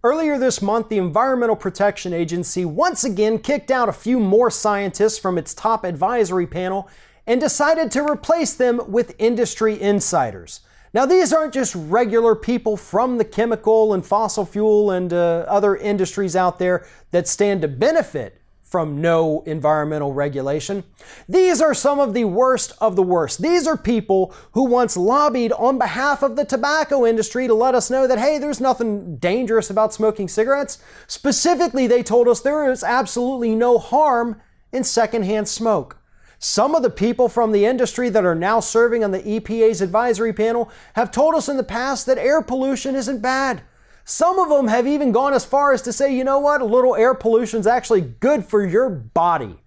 Earlier this month, the Environmental Protection Agency once again kicked out a few more scientists from its top advisory panel and decided to replace them with industry insiders. Now, these aren't just regular people from the chemical and fossil fuel and other industries out there that stand to benefit from no environmental regulation. These are some of the worst of the worst. These are people who once lobbied on behalf of the tobacco industry to let us know that, hey, there's nothing dangerous about smoking cigarettes. Specifically, they told us there is absolutely no harm in secondhand smoke. Some of the people from the industry that are now serving on the EPA's advisory panel have told us in the past that air pollution isn't bad. Some of them have even gone as far as to say, you know what, a little air pollution is actually good for your body.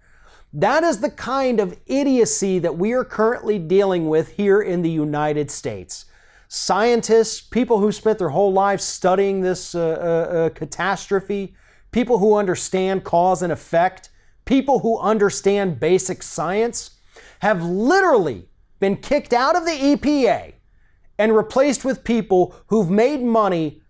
That is the kind of idiocy that we are currently dealing with here in the United States. Scientists, people who spent their whole lives studying this catastrophe, people who understand cause and effect, people who understand basic science, have literally been kicked out of the EPA and replaced with people who've made money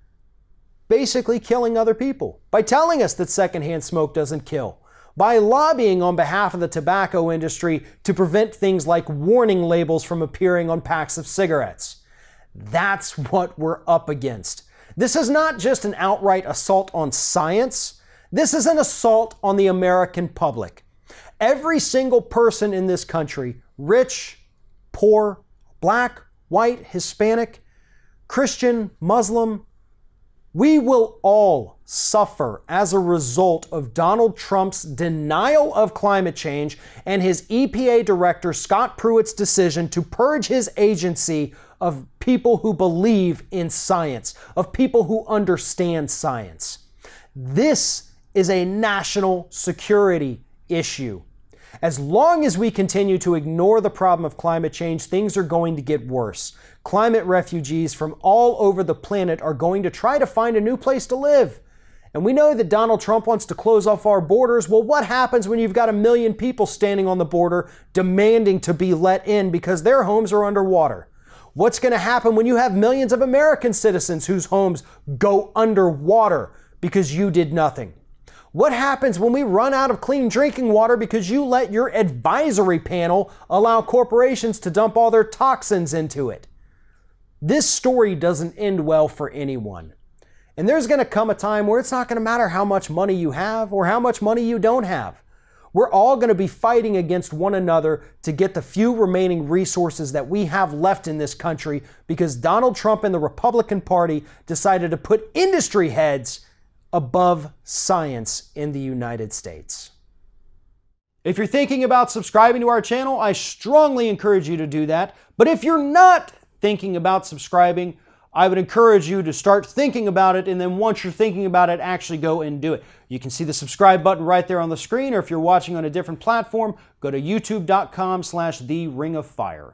basically killing other people by telling us that secondhand smoke doesn't kill, by lobbying on behalf of the tobacco industry to prevent things like warning labels from appearing on packs of cigarettes. That's what we're up against. This is not just an outright assault on science. This is an assault on the American public. Every single person in this country, rich, poor, black, white, Hispanic, Christian, Muslim, we will all suffer as a result of Donald Trump's denial of climate change and his EPA director Scott Pruitt's decision to purge his agency of people who believe in science, of people who understand science. This is a national security issue. As long as we continue to ignore the problem of climate change, things are going to get worse. Climate refugees from all over the planet are going to try to find a new place to live. And we know that Donald Trump wants to close off our borders. Well, what happens when you've got 1 million people standing on the border demanding to be let in because their homes are underwater? What's going to happen when you have millions of American citizens whose homes go underwater because you did nothing? What happens when we run out of clean drinking water because you let your advisory panel allow corporations to dump all their toxins into it? This story doesn't end well for anyone. And there's going to come a time where it's not going to matter how much money you have or how much money you don't have. We're all going to be fighting against one another to get the few remaining resources that we have left in this country because Donald Trump and the Republican Party decided to put industry heads above science in the United States. If you're thinking about subscribing to our channel, I strongly encourage you to do that. But if you're not thinking about subscribing, I would encourage you to start thinking about it, and then once you're thinking about it, actually go and do it. You can see the subscribe button right there on the screen, or if you're watching on a different platform, go to youtube.com/theringoffire.